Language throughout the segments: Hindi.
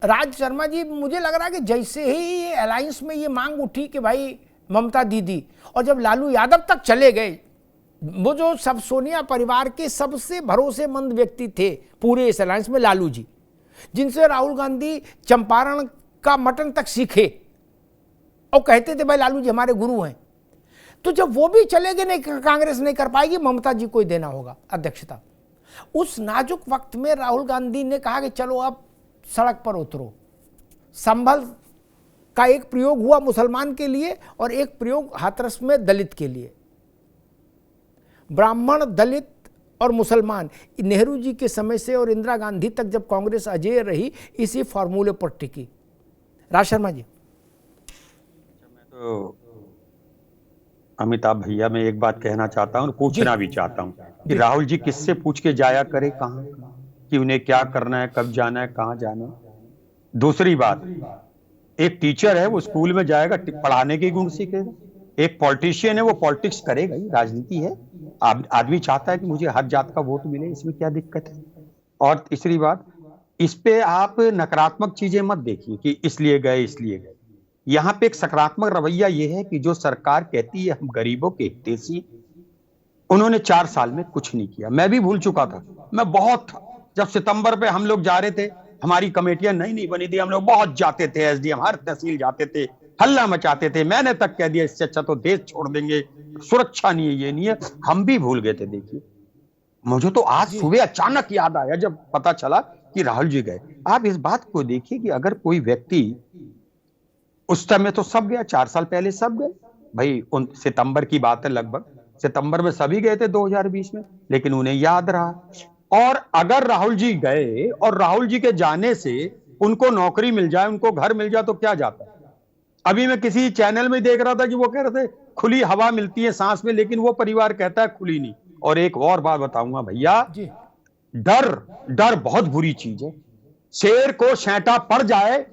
राज शर्मा जी, मुझे लग रहा है कि जैसे ही ये अलायंस में ये मांग उठी कि भाई ममता दीदी, और जब लालू यादव तक चले गए, वो जो सब सोनिया परिवार के सबसे भरोसेमंद व्यक्ति थे पूरे इस अलायंस में, लालू जी, जिनसे राहुल गांधी चंपारण का मटन तक सीखे और कहते थे भाई लालू जी हमारे गुरु हैं, तो जब वो भी चले गए, नहीं कांग्रेस नहीं कर पाएगी, ममता जी को ही देना होगा अध्यक्षता। उस नाजुक वक्त में राहुल गांधी ने कहा कि चलो अब सड़क पर उतरो। संभल का एक प्रयोग हुआ मुसलमान के लिए और एक प्रयोग हाथरस में दलित के लिए। ब्राह्मण, दलित और मुसलमान, नेहरू जी के समय से और इंदिरा गांधी तक जब कांग्रेस अजेय रही, इसी फॉर्मूले पर टिकी। राज शर्मा जी। मैं तो अमिताभ भैया में एक बात कहना चाहता हूँ, पूछना भी चाहता हूँ कि राहुल जी किससे पूछ के जाया करे कहाँ, कि उन्हें क्या करना है, कब जाना है, कहाँ जाना है। दूसरी बात, एक टीचर है वो स्कूल में जाएगा, पढ़ाने के गुण सीखेगा। एक पॉलिटिशियन है वो पॉलिटिक्स करेगा, राजनीति है। आदमी चाहता है कि मुझे हर जात का वोट मिले, इसमें क्या दिक्कत है। और तीसरी बात, इस पे आप नकारात्मक चीजें मत देखिए कि इसलिए गए इसलिए गए। यहाँ पे एक सकारात्मक रवैया यह है कि जो सरकार कहती है हम गरीबों के हितैषी, उन्होंने 4 साल में कुछ नहीं किया। मैं भी भूल चुका था, मैं बहुत था, जब सितंबर पे हम लोग जा रहे थे, हमारी कमेटियां नहीं बनी थी, हम लोग बहुत जाते थे, एसडीएम हर तहसील जाते थे, हल्ला मचाते थे। मैंने तक कह दिया इससे अच्छा तो देश छोड़ देंगे, सुरक्षा नहीं है, ये नहीं है। हम भी भूल गए थे। देखिए, मुझे तो आज सुबह अचानक याद आया जब पता चला कि राहुल जी गए। आप इस बात को देखिए कि अगर कोई व्यक्ति, उस समय तो सब गया, 4 साल पहले सब गए भाई, उन सितंबर की बात है, लगभग सितंबर में सभी गए थे 2020 में, लेकिन उन्हें याद रहा। और अगर राहुल जी गए और राहुल जी के जाने से उनको नौकरी मिल जाए, उनको घर मिल जाए, तो क्या जाता है। अभी मैं किसी चैनल में देख रहा था कि वो कह रहे थे खुली हवा मिलती है सांस में, लेकिन वो परिवार कहता है खुली नहीं। और एक और बात बताऊंगा भैया, डर बहुत बुरी चीज है। शेर को छेंटा पड़ जाए,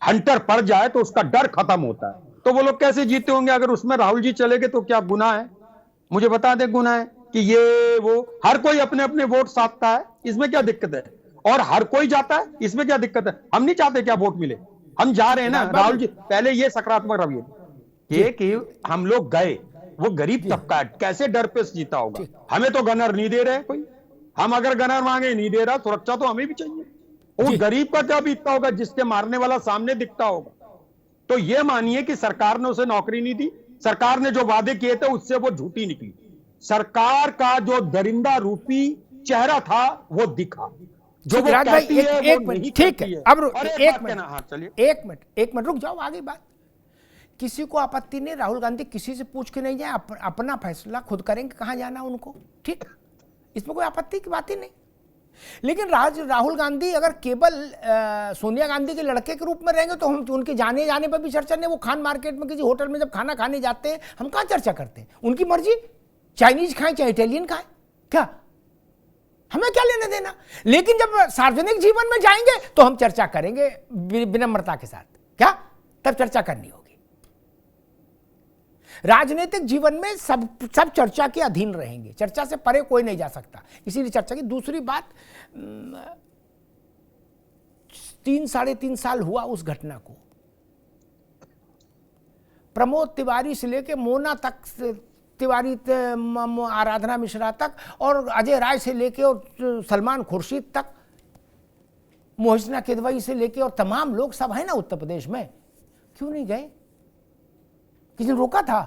हंटर पड़ जाए, तो उसका डर खत्म होता है। तो वो लोग कैसे जीते होंगे अगर उसमें राहुल जी चले गए, तो क्या गुनाह है? मुझे बता दे गुनाह है कि ये वो, हर कोई अपने अपने वोट साधता है, इसमें क्या दिक्कत है। और हर कोई जाता है, इसमें क्या दिक्कत है। हम नहीं चाहते क्या वोट मिले, हम जा रहे हैं ना। राहुल जी पहले ये सकारात्मक रवैया ये कि हम लोग गए, वो गरीब तबका कैसे डर पे जीता होगा। हमें तो गनर नहीं दे रहे कोई, हम अगर गनर मांगे नहीं दे रहा, सुरक्षा तो हमें भी चाहिए। उस गरीब का क्या बीतता होगा जिसके मारने वाला सामने दिखता होगा। तो ये मानिए कि सरकार ने उसे नौकरी नहीं दी, सरकार ने जो वादे किए थे उससे वो झूठी निकली। सरकार का जो दरिंदा रूपी चेहरा था वो दिखा, जो वो कहती है वो नहीं करती है। अब एक मिनट रुक जाओ, आगे बात। किसी को आपत्ति नहीं, राहुल गांधी किसी से पूछ के नहीं जाए, अपना फैसला खुद करेंगे कहां जाना उनको, ठीक, इसमें कोई आपत्ति की बात ही नहीं। लेकिन राहुल गांधी अगर केवल सोनिया गांधी के लड़के के रूप में रहेंगे तो हम उनके जाने पर भी चर्चा नहीं। वो खान मार्केट में किसी होटल में जब खाना खाने जाते हैं, हम कहाँ चर्चा करते हैं, उनकी मर्जी, चाइनीज खाएं चाहे इटालियन खाएं, क्या हमें क्या लेना देना। लेकिन जब सार्वजनिक जीवन में जाएंगे तो हम चर्चा करेंगे विनम्रता के साथ, क्या तब चर्चा करनी होगी। राजनीतिक जीवन में सब चर्चा के अधीन रहेंगे, चर्चा से परे कोई नहीं जा सकता, इसीलिए चर्चा की। दूसरी बात, 3-3.5 साल हुआ उस घटना को, प्रमोद तिवारी से लेकर मोना तक, तिवारी आराधना मिश्रा तक, और अजय राय से लेकर और सलमान खुर्शीद तक, मोहसिना किदवई से लेकर और तमाम लोग सब है ना उत्तर प्रदेश में, क्यों नहीं गए? किसी ने रोका था?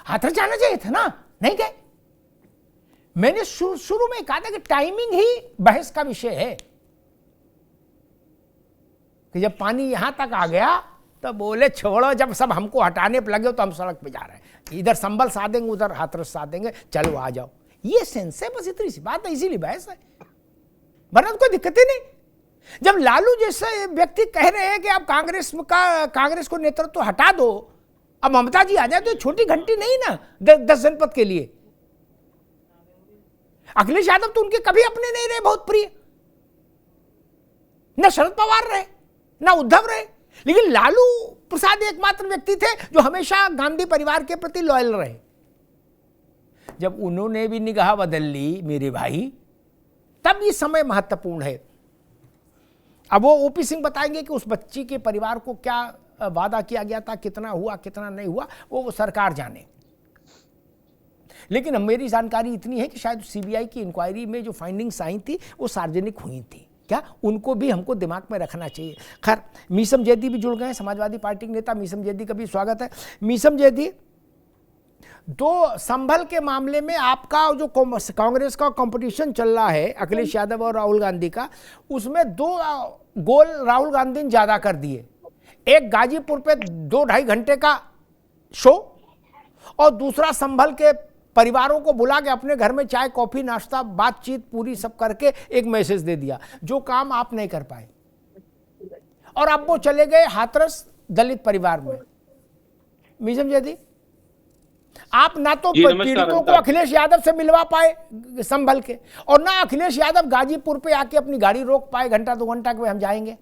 हाथरस जाना चाहिए था ना, नहीं गए। मैंने शुरू में कहा था कि टाइमिंग ही बहस का विषय है, कि जब पानी यहां तक आ गया तो बोले छोड़ो, जब सब हमको हटाने पर लगे तो हम सड़क पे जा रहे हैं, इधर संभल साधेंगे उधर हाथरस साधेंगे, चलो आ जाओ। ये सेंस है, बस इतनी सी बात है, इसीलिए बहस है, वरना तो कोई दिक्कत ही नहीं। जब लालू जैसे व्यक्ति कह रहे हैं कि आप कांग्रेस को नेतृत्व हटा दो, अब ममता जी आ जाए, तो छोटी घंटी नहीं ना 10 जनपद के लिए। अखिलेश यादव तो उनके कभी अपने नहीं रहे बहुत प्रिय, न शरद पवार रहे न उद्धव रहे, लेकिन लालू प्रसाद एकमात्र व्यक्ति थे जो हमेशा गांधी परिवार के प्रति लॉयल रहे। जब उन्होंने भी निगाह बदल ली मेरे भाई, तब ये समय महत्वपूर्ण है। अब वो ओपी सिंह बताएंगे कि उस बच्ची के परिवार को क्या वादा किया गया था, कितना हुआ कितना नहीं हुआ, वो सरकार जाने। लेकिन मेरी जानकारी इतनी है कि शायद सीबीआई की इंक्वायरी में जो फाइंडिंग्स आई थी वो सार्वजनिक हुई थी क्या, उनको भी हमको दिमाग में रखना चाहिए। खैर, मीसम जैदी भी जुड़ गए हैं, समाजवादी पार्टी के नेता मीसम जैदी का भी स्वागत है। मीसम जैदी, दो संभल के मामले में आपका जो कांग्रेस का कंपटीशन चल रहा है अखिलेश यादव और राहुल गांधी का, उसमें 2 गोल राहुल गांधी ने ज्यादा कर दिए। एक गाजीपुर पे 2-2.5 घंटे का शो, और दूसरा संभल के परिवारों को बुला के अपने घर में चाय कॉफी नाश्ता बातचीत पूरी सब करके एक मैसेज दे दिया, जो काम आप नहीं कर पाए। और अब वो चले गए हाथरस दलित परिवार में। मीसम जैदी, आप ना तो पीड़ितों को अखिलेश यादव से मिलवा पाए संभल के, और ना अखिलेश यादव गाजीपुर पे आके अपनी गाड़ी रोक पाए घंटा 2 घंटा के हम जाएंगे।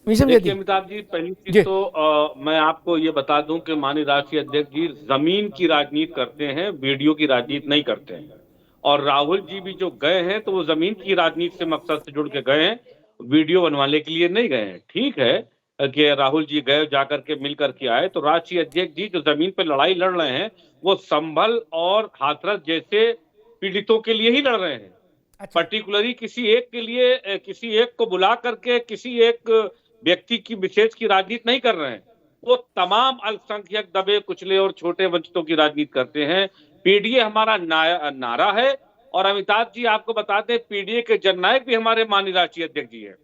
देखिए अमिताभ जी, पहली चीज तो मैं आपको ये बता दूं कि माननीय राष्ट्रीय अध्यक्ष जी जमीन की राजनीति करते हैं, वीडियो की राजनीति नहीं करते हैं। और राहुल जी भी जो गए हैं तो वो जमीन की राजनीति से मकसद से जुड़ के गए हैं, वीडियो बनवाने के लिए नहीं गए हैं। ठीक है कि राहुल जी गए, जाकर के मिल करके आए, तो राष्ट्रीय अध्यक्ष जी जो जमीन पे लड़ाई लड़ रहे हैं वो संभल और हाथरस जैसे पीड़ितों के लिए ही लड़ रहे हैं। अच्छा। पर्टिकुलरली किसी एक के लिए, किसी एक को बुला करके किसी एक व्यक्ति की विशेष की राजनीति नहीं कर रहे हैं। वो तमाम अल्पसंख्यक दबे कुचले और छोटे वंचितों की राजनीति करते हैं। पीडीए हमारा नारा है। और अमिताभ जी आपको बताते हैं पीडीए के जननायक भी हमारे माननीय राष्ट्रीय अध्यक्ष जी है।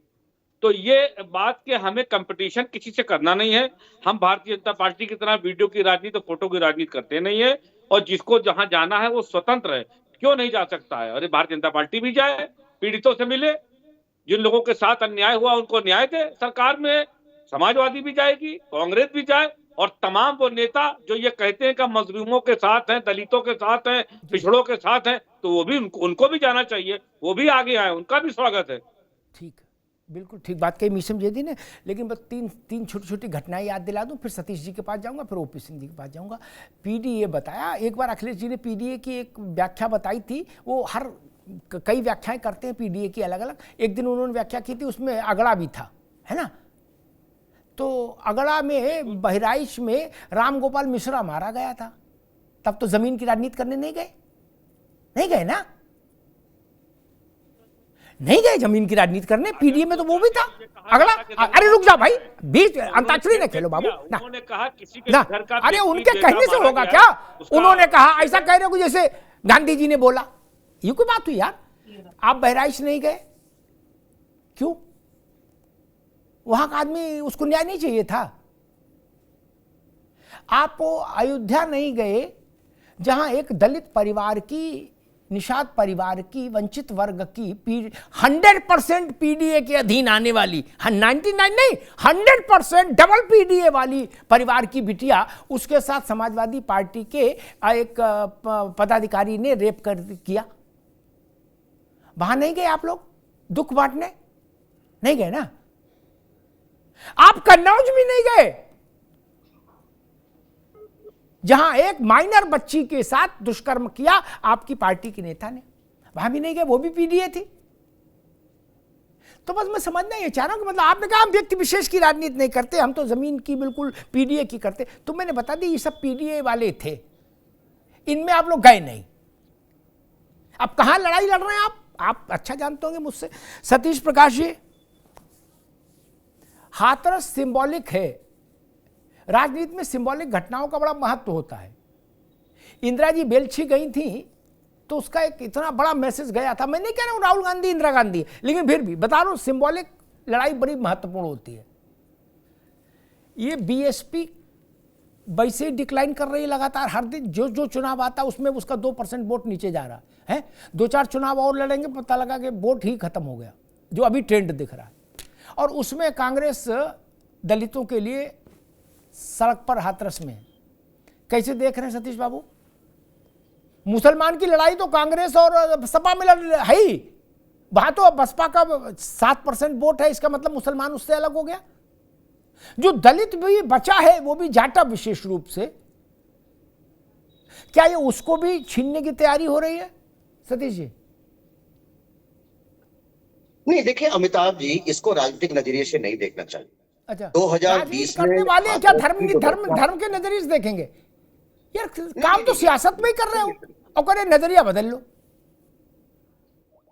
तो ये बात कि हमें कंपटीशन किसी से करना नहीं है। हम भारतीय जनता पार्टी की तरह वीडियो की राजनीति, फोटो की राजनीति करते नहीं है। और जिसको जहां जाना है वो स्वतंत्र है, क्यों नहीं जा सकता है? अरे भारतीय जनता पार्टी भी जाए, पीड़ितों से मिले, जिन लोगों के साथ अन्याय हुआ उनको न्याय दे। सरकार में समाजवादी भी जाएगी, कांग्रेस भी जाए, और तमाम वो नेता जो ये कहते हैं कि मजलूमों के साथ हैं, दलितों के साथ हैं, पिछड़ों के साथ हैं, तो वो भी उनको भी जाना चाहिए, वो भी आगे आए, उनका भी स्वागत है। ठीक, बिल्कुल ठीक बात कही मीसम जैदी ने। लेकिन बस तीन छोटी छोटी घटनाएं याद दिला दूं, फिर सतीश जी के पास जाऊंगा, फिर ओपी सिंह जी के पास जाऊंगा। पीडीए बताया, एक बार अखिलेश जी ने पीडीए की एक व्याख्या बताई थी, वो हर कई व्याख्याएं करते हैं पीडीए की अलग अलग। एक दिन उन्होंने व्याख्या की थी, उसमें अगड़ा भी था, है ना। तो अगड़ा में बहराइच में राम गोपाल मिश्रा मारा गया था, तब तो जमीन की राजनीति करने नहीं गए ना, नहीं गए जमीन की राजनीति करने। पीडीए में तो वो भी था अगला। अरे रुक जा भाई, बीच अंताक्षरी न खेलो बाबू ना। उन्होंने कहा किसी के ना, घर का अरे उनके कहने से होगा क्या? उन्होंने कहा, ऐसा कह रहे हो जैसे गांधी जी ने बोला। ये कोई बात हुई यार? आप बहराइच नहीं गए, क्यों? वहां का आदमी, उसको न्याय नहीं चाहिए था? आप अयोध्या नहीं गए, जहां एक दलित परिवार की, निषाद परिवार की, वंचित वर्ग की 100% पीडीए के अधीन आने वाली, 99 नहीं 100% डबल पीडीए वाली परिवार की बिटिया, उसके साथ समाजवादी पार्टी के एक पदाधिकारी ने रेप कर किया। वहां नहीं गए आप लोग दुख बांटने? नहीं गए ना। आप कन्नौज भी नहीं गए, जहां एक माइनर बच्ची के साथ दुष्कर्म किया आपकी पार्टी के नेता ने, वहां भी नहीं गए, वो भी पीडीए थी। तो बस मैं समझना ये चाह रहा हूं कि मतलब आपने कहा हम व्यक्ति विशेष की राजनीति नहीं करते, हम तो जमीन की बिल्कुल पीडीए की करते। तो मैंने बता दी ये सब पीडीए वाले थे, इनमें आप लोग गए नहीं। अब कहां लड़ाई लड़ रहे हैं आप अच्छा जानते होंगे मुझसे। सतीश प्रकाश जी, हाथरस सिंबॉलिक है, राजनीति में सिंबॉलिक घटनाओं का बड़ा महत्व होता है। इंदिरा जी बेलछी गई थी तो उसका एक इतना बड़ा मैसेज गया था। मैं नहीं कह रहा हूं राहुल गांधी इंदिरा गांधी, लेकिन फिर भी बता रहा हूं सिंबॉलिक लड़ाई बड़ी महत्वपूर्ण होती है। ये बीएसपी वैसे ही डिक्लाइन कर रही है लगातार, हर दिन जो चुनाव आता है उसमें उसका 2% वोट नीचे जा रहा है। 2-4 चुनाव और लड़ेंगे, पता लगा कि वोट ही खत्म हो गया, जो अभी ट्रेंड दिख रहा है। और उसमें कांग्रेस दलितों के लिए सड़क पर हाथरस में कैसे देख रहे हैं सतीश बाबू? मुसलमान की लड़ाई तो कांग्रेस और सपा में है ही, वहां तो बसपा का 7% वोट है, इसका मतलब मुसलमान उससे अलग हो गया। जो दलित भी बचा है वो भी जाटा विशेष रूप से, क्या ये उसको भी छीनने की तैयारी हो रही है सतीश जी? नहीं देखिए अमिताभ जी, इसको राजनीतिक नजरिए से नहीं देखना चाहिए। अच्छा, 2020 राजनीति करने वाले हैं क्या धर्म जो धर्म घटना- धर्म के नजरिए से देखेंगे? यार काम तो नहीं, सियासत में ही कर रहे हो और करे नजरिया बदल लो।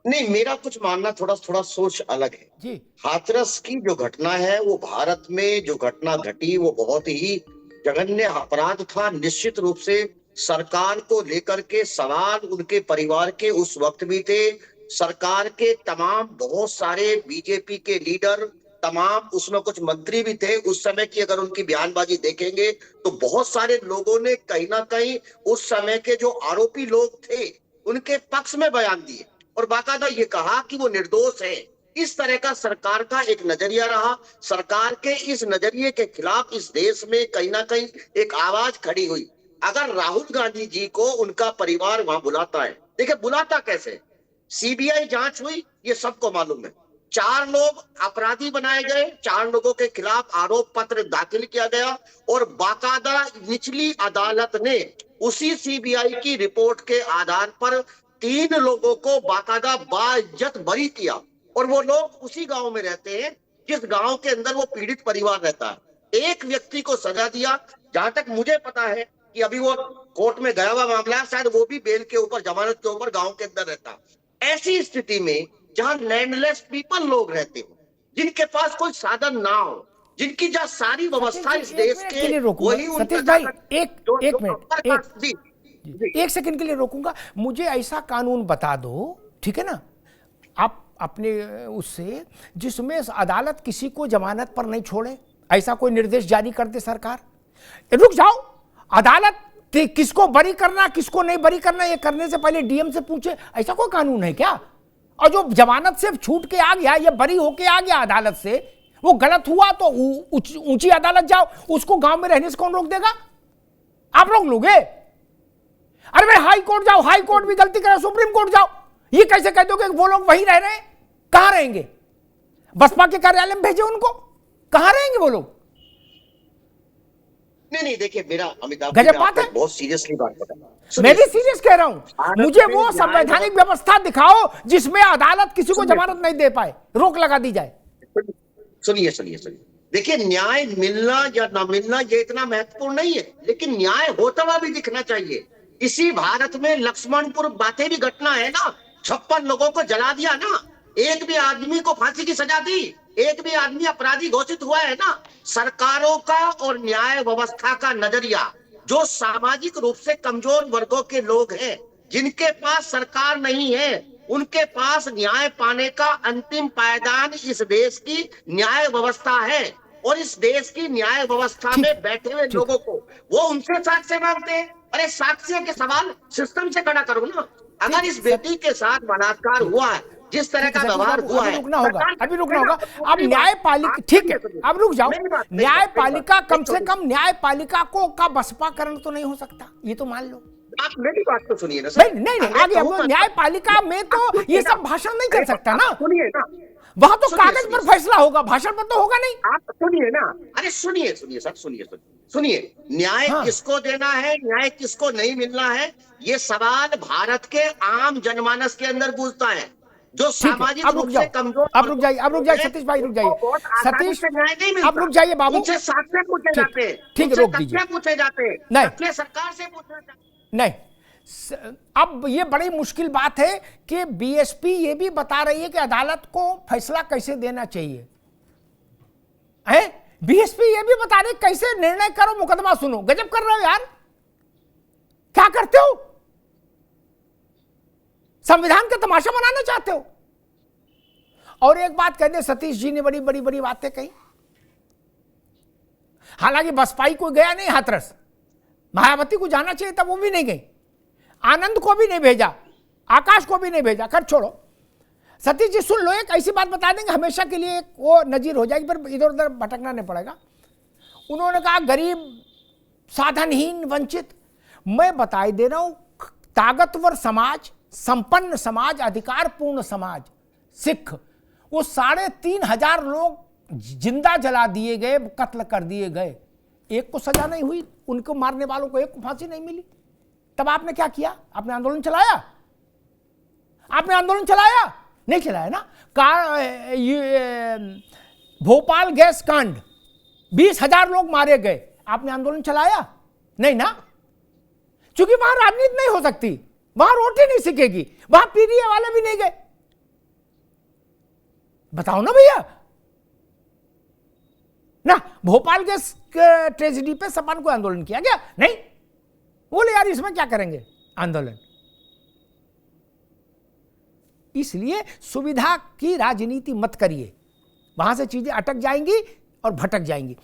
नहीं, मेरा कुछ मानना थोड़ा थोड़ा सोच अलग है। जी हाथरस की जो घटना है, वो भारत में जो घटना घटी वो बहुत ही जघन्य अपराध था। निश्चित रूप से सरकार को लेकर के सवाल उनके परिवार के उस वक्त भी थे। सरकार के तमाम बहुत सारे बीजेपी के लीडर, तमाम उसमें कुछ मंत्री भी थे उस समय की। अगर उनकी बयानबाजी देखेंगे तो बहुत सारे लोगों ने कहीं ना कहीं उस समय के जो आरोपी लोग थे उनके पक्ष में बयान दिए और बाकायदा ये कहा कि वो निर्दोष है। इस तरह का सरकार का एक नजरिया रहा। सरकार के इस नजरिए के खिलाफ इस देश में कहीं ना कहीं एक आवाज खड़ी हुई। अगर राहुल गांधी जी को उनका परिवार वहां बुलाता है, देखिए बुलाता कैसे, सीबीआई जांच हुई, ये सबको मालूम है। 4 लोग अपराधी बनाए गए, 4 लोगों के खिलाफ आरोप पत्र दाखिल किया गया और बाकायदा निचली अदालत ने उसी सीबीआई की रिपोर्ट के आधार पर 3 लोगों को बाकायदा बाइज्जत बरी किया और वो लोग उसी गांव में रहते हैं जिस गांव के अंदर वो पीड़ित परिवार रहता है। एक व्यक्ति को सजा दिया। जहां तक मुझे पता है कि अभी वो कोर्ट में गया हुआ मामला है, शायद वो भी बेल के ऊपर, जमानत के ऊपर गांव के अंदर रहता है। ऐसी स्थिति में जहां लैंडलेस पीपल लोग रहते हो, जिनके पास कोई साधन ना हो, जिनकी जहाँ सारी व्यवस्था इस देश के वही सतीश भाई एक मिनट एक सेकंड के लिए रोकूंगा। मुझे ऐसा कानून बता दो, ठीक है ना, आप अपने उससे, जिसमें अदालत किसी को जमानत पर नहीं छोड़े, ऐसा कोई निर्देश जारी कर दे सरकार। रुक जाओ, अदालत किसको बरी करना किसको नहीं बरी करना ये करने से पहले डीएम से पूछे, ऐसा कोई कानून है क्या? और जो जमानत से छूट के आ गया, ये बरी होके आ गया अदालत से, वो गलत हुआ तो ऊंची अदालत जाओ, उसको गांव में रहने से कौन रोक देगा? आप रोक लोगे? अरे भाई हाई कोर्ट जाओ, हाई कोर्ट भी गलती करे, सुप्रीम कोर्ट जाओ, ये कैसे कह दोगे वो लोग वहीं रह रहे हैं? कहां रहेंगे? बसपा के कार्यालय में भेजे उनको, कहां रहेंगे वो लोग? नहीं देखिए, मेरा अमिताभ गजब बात है, बहुत सीरियसली बात बता, मैं भी सीरियस कह रहा हूं। मुझे वो संवैधानिक व्यवस्था दिखाओ जिसमें अदालत किसी को जमानत नहीं दे पाए, रोक लगा दी जाए। सुनिए, देखिए न्याय मिलना या ना मिलना ये इतना महत्वपूर्ण नहीं है, लेकिन न्याय होता हुआ भी दिखना चाहिए। इसी भारत में लक्ष्मणपुर बातें भी घटना है ना, 56 लोगों को जला दिया ना, एक भी आदमी को फांसी की सजा दी, एक भी आदमी अपराधी घोषित हुआ है ना। सरकारों का और न्याय व्यवस्था का नजरिया, जो सामाजिक रूप से कमजोर वर्गों के लोग हैं, जिनके पास सरकार नहीं है, उनके पास न्याय पाने का अंतिम पायदान इस देश की न्याय व्यवस्था है। और इस देश की न्याय व्यवस्था में बैठे हुए लोगों को वो उनसे साक्ष्य मांगते हैं। अरे साक्ष्य के सवाल सिस्टम से खड़ा करो ना। अगर इस बेटी के साथ बलात्कार हुआ है, जिस तरह का व्यवहार हुआ है, रुकना होगा, अभी रुकना होगा। अब न्यायपालिका, ठीक है, अब रुक जाओ। न्यायपालिका कम से कम न्यायपालिका को का बसपाकरण तो नहीं हो सकता, ये तो मान लो। आप मेरी बात तो सुनिए ना। नहीं आगे हम लोग न्यायपालिका में तो ये सब भाषण नहीं कर सकता ना, सुनिए ना, वहां तो कागज पर फैसला होगा, भाषण पर तो होगा नहीं। आप सुनिए ना, अरे सुनिए सर, सुनिए। न्याय किसको देना है, न्याय किसको नहीं मिलना है, ये सवाल भारत के आम जनमानस के अंदर गूंजता है। जो सामाजिक रूप से कमजोर, अब रुक जाइए सतीश भाई, रुक जाइए सतीश, अब रुक जाइए बाबू। उनसे साक्ष्य पूछे जाते हैं, ठीक है, रोक दीजिए, पूछे जाते हैं, नहीं सरकार से पूछना नहीं। अब ये बड़ी मुश्किल बात है कि बीएसपी ये भी बता रही है कि अदालत को फैसला कैसे देना चाहिए है। बीएसपी ये भी बता रही है कैसे निर्णय करो, मुकदमा सुनो। गजब कर रहे हो यार, क्या करते हो? संविधान का तमाशा बनाना चाहते हो। और एक बात कह दे, सतीश जी ने बड़ी बड़ी बड़ी बातें कही। हालांकि बसपाई कोई गया नहीं हाथरस, मायावती को जाना चाहिए था, वो भी नहीं गई, आनंद को भी नहीं भेजा, आकाश को भी नहीं भेजा। खैर छोड़ो, सतीश जी सुन लो, एक ऐसी बात बता देंगे हमेशा के लिए, वो नजीर हो जाएगी, पर इधर उधर भटकना नहीं पड़ेगा। उन्होंने कहा गरीब, साधनहीन, वंचित। मैं बताई दे रहा हूं, ताकतवर समाज, संपन्न समाज, अधिकारपूर्ण समाज, सिख, वो 3,500 लोग जिंदा जला दिए गए, कत्ल कर दिए गए, एक को सजा नहीं हुई, उनको मारने वालों को एक को फांसी नहीं मिली। तब आपने क्या किया? आपने आंदोलन चलाया, नहीं चलाया ना। भोपाल गैस कांड, 20,000 लोग मारे गए, आपने आंदोलन चलाया? नहीं ना, क्योंकि वहां राजनीति नहीं हो सकती, वहां रोटी नहीं सिकेगी, वहां पीडीए वाले भी नहीं गए। बताओ ना भैया ना। भोपाल गैस ट्रेजेडी पे सपा को आंदोलन किया गया? नहीं, बोले यार इसमें क्या करेंगे आंदोलन। इसलिए सुविधा की राजनीति मत करिए, वहां से चीजें अटक जाएंगी और भटक जाएंगी।